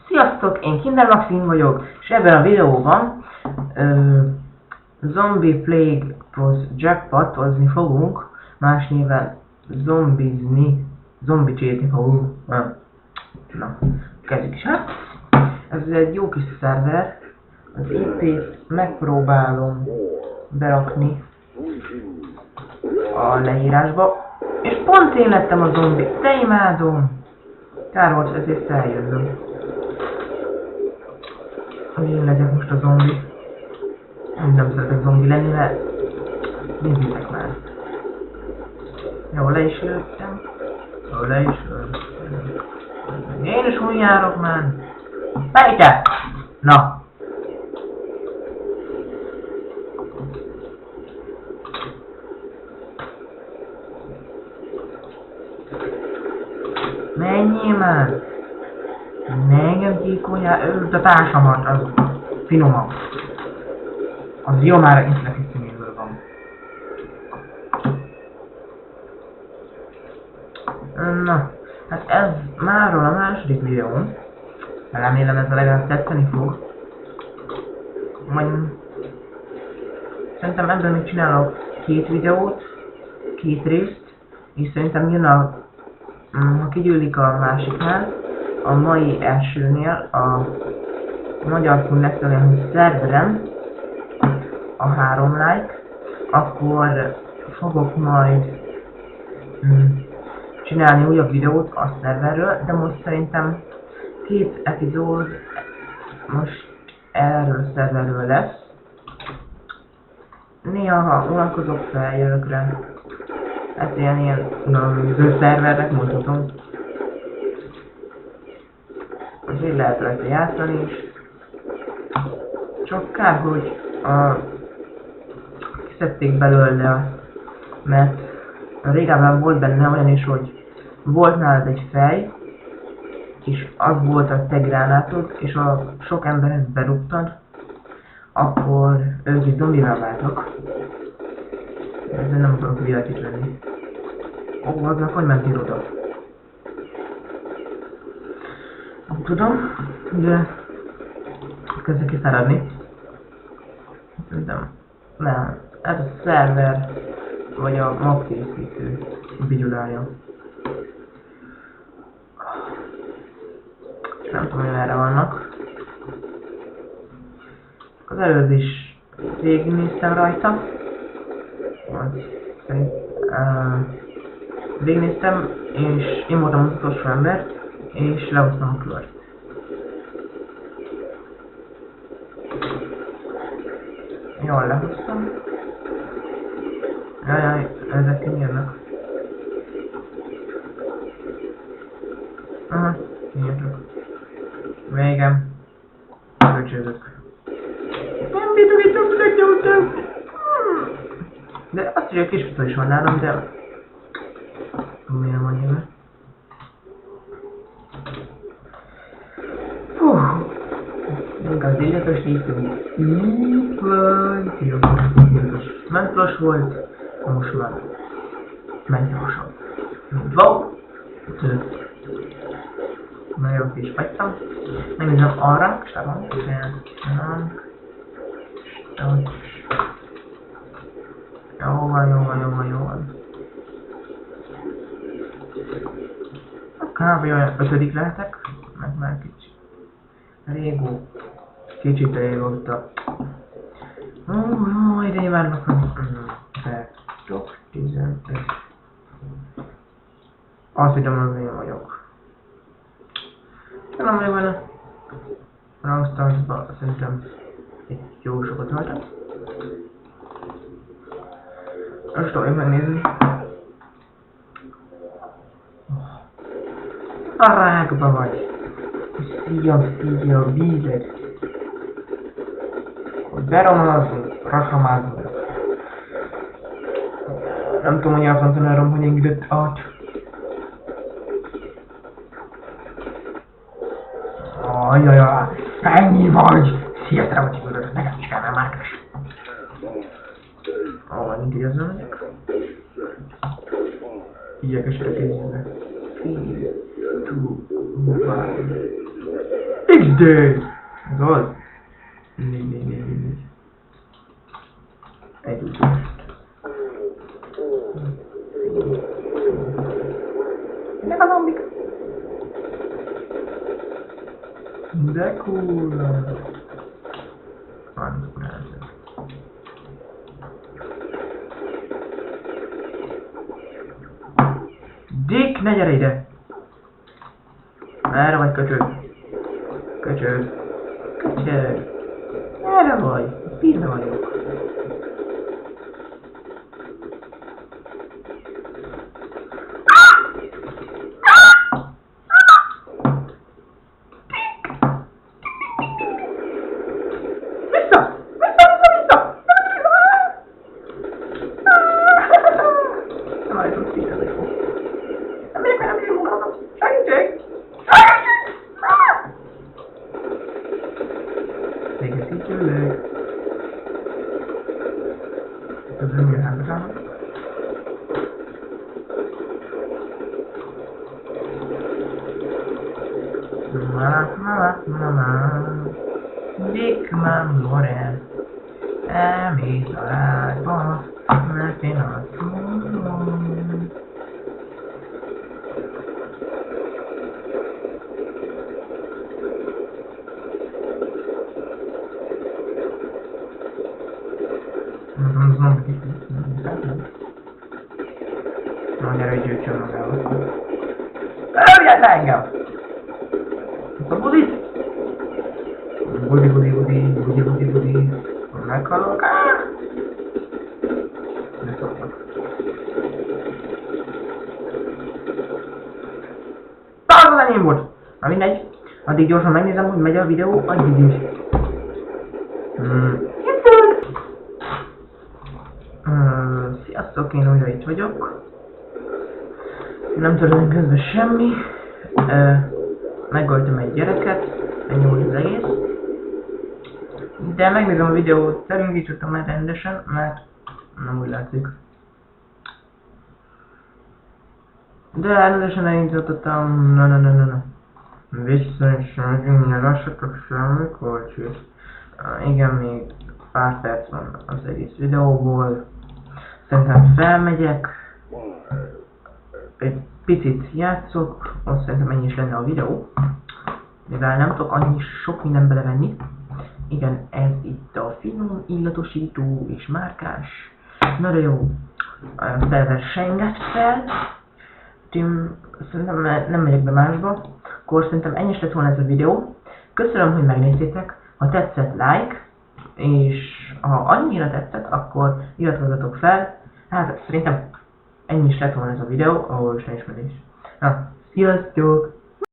Sziasztok, én Kinder Maxim vagyok, és ebben a videóban Zombie Plague Plus Jackpotozni fogunk, más néven zombicsézni fogunk. Na, kezdjük is hát. Ez egy jó kis szerver, az IP-t megpróbálom berakni a leírásba, és pont én lettem a zombi, de imádom! Kár volt, ezért feljönnöm. Hogy én legyek most a zombi. Én nem szeretek zombi lenni, mert nézzétek már. Jó, le is jöttem. Jó, le is jöttem. Én is úgy járok már. Fejte! Na! Menjél már! Ne engem gyilkoljál, öld a társamat, az finomabb. Az jó már intelligenciából van. Na, hát ez máról a második videóm. Remélem ez a legalább tetszeni fog. Majd szerintem ebből még csinálok 2 videót, 2 részt, és szerintem jön a ha kigyűlik a másiknál, a mai elsőnél, a magyar.net szerverem, a 3 like, akkor fogok majd csinálni újabb videót a szerverről, de most szerintem 2 epizód most erről a szerverről lesz. Néha, ha unalkozok, feljövök rá. Hát ilyen szervernek mondhatom. Azért lehet rajta játszani is. Csak kár, hogy kiszedték belőle, mert régebben volt benne olyan is, hogy volt nálad egy fej, és az volt a te gránátod, és a sok emberet berúgtad, akkor ők is zombivá váltak. Ezzel nem akarok világít lenni. Ó, aznak hogy mentél oda? Nem tudom, de kezdek kiszáradni. Szerintem nem. Ez a szerver, vagy a map készítő bigyulája. Nem tudom, hogy merre vannak. Az előbb is végignéztem rajta. Végignéztem, és én voltam az utolsó ember, és lehoztam a kört. Jól lehoztam. Jajjaj, ezek kinyírnak. Aha, kinyírnak. Végem. Köcsögök. Nem bítok egy többnek nyújtam! De azt is a kisfutó is van nálam, de... Miért van jövő? Inkább illetős néztünk. Itt van. Mentlos volt. Most már. Mentlosabb. Wow! Na jó, is fagytam. Megnézem arra. Stábban. Jó van. Kb. Olyan 5. lehetek, meg már kicsit. Régó. Kicsit régóta. Ide már nekem. Top 15. Azt hiszem, hogy én vagyok. Nem vagyok benne. Rangstarsba szerintem egy jó sokat voltam. Most tudjuk megnézni. A rákba vagy. Szíja a vízet. Hogy beromlazunk, rasamázunk. Nem tudom, hogy azt mondtam, hogy engedett át. Ajajaj, ennyi vagy! Szia, te vagy kibőröd, nekem is kell, már keres. Mint így azon megyek. Ilyekesre készülnek. 3, 2, 1. XD! Ez az. Négy. Egy utolsót. Ennek a zombik. De cool. Van ez. Dick, ne gyere ide! Erre vagy köcsög. Köcsög. Erre vagy. Pizza vagyok. Dick Mamore, elmész a rákba, mert én azt mondom. Na, gyere, hogy gyűjtsön magával. Öljet le engem! A budit! Budi. Meghalok. Ne szoktak. Az enyém volt! Na mindegy. Addig gyorsan megnézem, hogy megy a videó, addig is. Sziasztok, én újra itt vagyok. Nem tudom közben semmi. Megöltem egy gyereket. Ennyi volt az egész. De megnézem a videót, elindítottam már rendesen, mert nem úgy látszik. De rendesen elindítottam, na. Visszaismerjünk, ne lassatok semmi kolcsit. Igen, még pár perc van az egész videóból. Szerintem felmegyek. Egy picit játszok, azt szerintem ennyi is lenne a videó. Mivel nem tudok annyi sok minden belevenni. Igen, ez itt a finom illatosító és márkás. Na de jó, a szerver senget fel. Szerintem nem megyek be másba. Akkor szerintem ennyi is lett volna ez a videó. Köszönöm, hogy megnéztétek. Ha tetszett, like. És ha annyira tetszett, akkor iratkozzatok fel. Hát szerintem ennyi is lett volna ez a videó. Ó, Isten ismerés. Na, sziasztok!